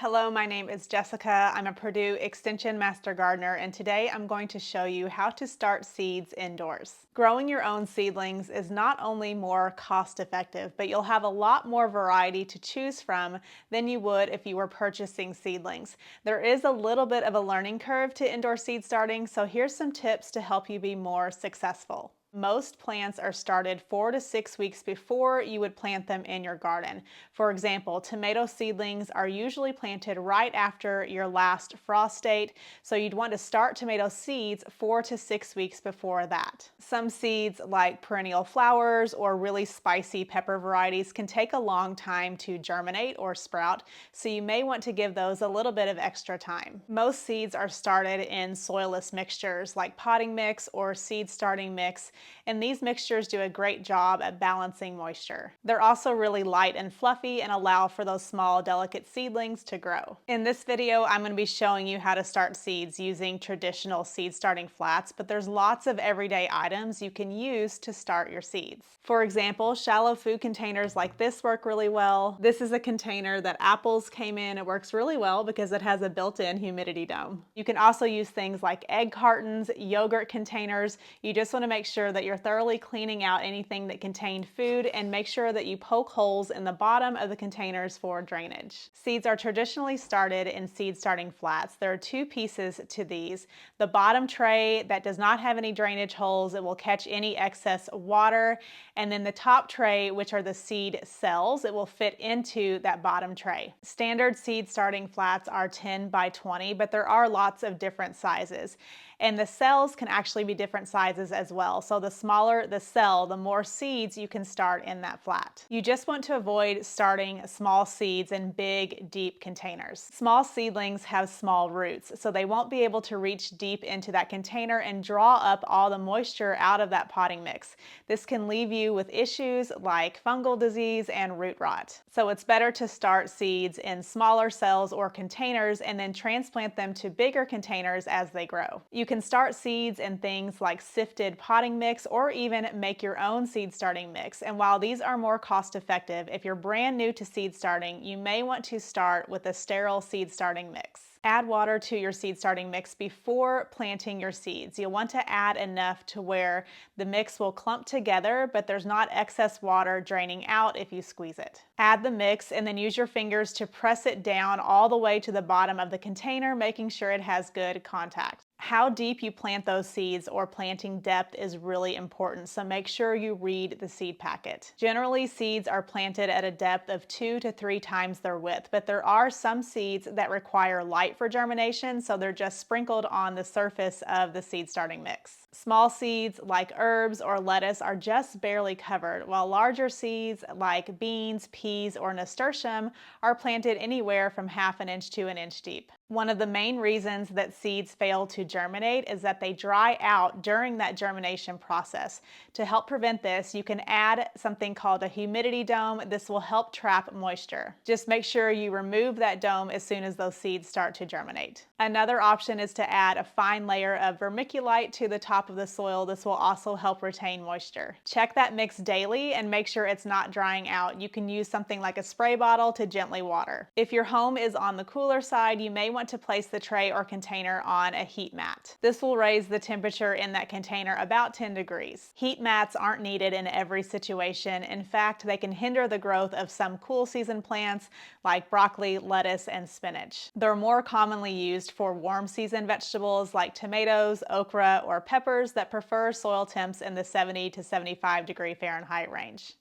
Hello, my name is Jessica. I'm a Purdue Extension Master Gardener, and today I'm going to show you how to start seeds indoors. Growing your own seedlings is not only more cost effective, but you'll have a lot more variety to choose from than you would if you were purchasing seedlings. There is a little bit of a learning curve to indoor seed starting, so here's some tips to help you be more successful. Most plants are started 4 to 6 weeks before you would plant them in your garden. For example, tomato seedlings are usually planted right after your last frost date, so you'd want to start tomato seeds 4 to 6 weeks before that. Some seeds, like perennial flowers or really spicy pepper varieties, can take a long time to germinate or sprout, so you may want to give those a little bit of extra time. Most seeds are started in soilless mixtures like potting mix or seed starting mix, and these mixtures do a great job at balancing moisture. They're also really light and fluffy and allow for those small, delicate seedlings to grow. In this video, I'm going to be showing you how to start seeds using traditional seed starting flats, but there's lots of everyday items you can use to start your seeds. For example, shallow food containers like this work really well. This is a container that apples came in. It works really well because it has a built-in humidity dome. You can also use things like egg cartons, yogurt containers. You just want to make sure that you're thoroughly cleaning out anything that contained food, and make sure that you poke holes in the bottom of the containers for drainage. Seeds are traditionally started in seed starting flats. There are two pieces to these. The bottom tray that does not have any drainage holes, it will catch any excess water, and then the top tray, which are the seed cells, it will fit into that bottom tray. Standard seed starting flats are 10 by 20, but there are lots of different sizes. And the cells can actually be different sizes as well. So the smaller the cell, the more seeds you can start in that flat. You just want to avoid starting small seeds in big, deep containers. Small seedlings have small roots, so they won't be able to reach deep into that container and draw up all the moisture out of that potting mix. This can leave you with issues like fungal disease and root rot. So it's better to start seeds in smaller cells or containers and then transplant them to bigger containers as they grow. You can start seeds in things like sifted potting mix or even make your own seed starting mix. And while these are more cost effective, if you're brand new to seed starting, you may want to start with a sterile seed starting mix. Add water to your seed starting mix before planting your seeds. You'll want to add enough to where the mix will clump together, but there's not excess water draining out if you squeeze it. Add the mix and then use your fingers to press it down all the way to the bottom of the container, making sure it has good contact. How deep you plant those seeds or planting depth is really important, so make sure you read the seed packet. Generally, seeds are planted at a depth of 2 to 3 times their width, but there are some seeds that require light for germination, so they're just sprinkled on the surface of the seed starting mix. Small seeds like herbs or lettuce are just barely covered, while larger seeds like beans, peas, or nasturtium are planted anywhere from ½ inch to 1 inch deep. One of the main reasons that seeds fail to germinate is that they dry out during that germination process. To help prevent this, you can add something called a humidity dome. This will help trap moisture. Just make sure you remove that dome as soon as those seeds start to germinate. Another option is to add a fine layer of vermiculite to the top of the soil. This will also help retain moisture. Check that mix daily and make sure it's not drying out. You can use something like a spray bottle to gently water. If your home is on the cooler side, you may want to place the tray or container on a heat mat. This will raise the temperature in that container about 10 degrees. Heat mats aren't needed in every situation. In fact, they can hinder the growth of some cool season plants like broccoli, lettuce, and spinach. They're more commonly used for warm season vegetables like tomatoes, okra, or peppers that prefer soil temps in the 70 to 75 degree Fahrenheit range.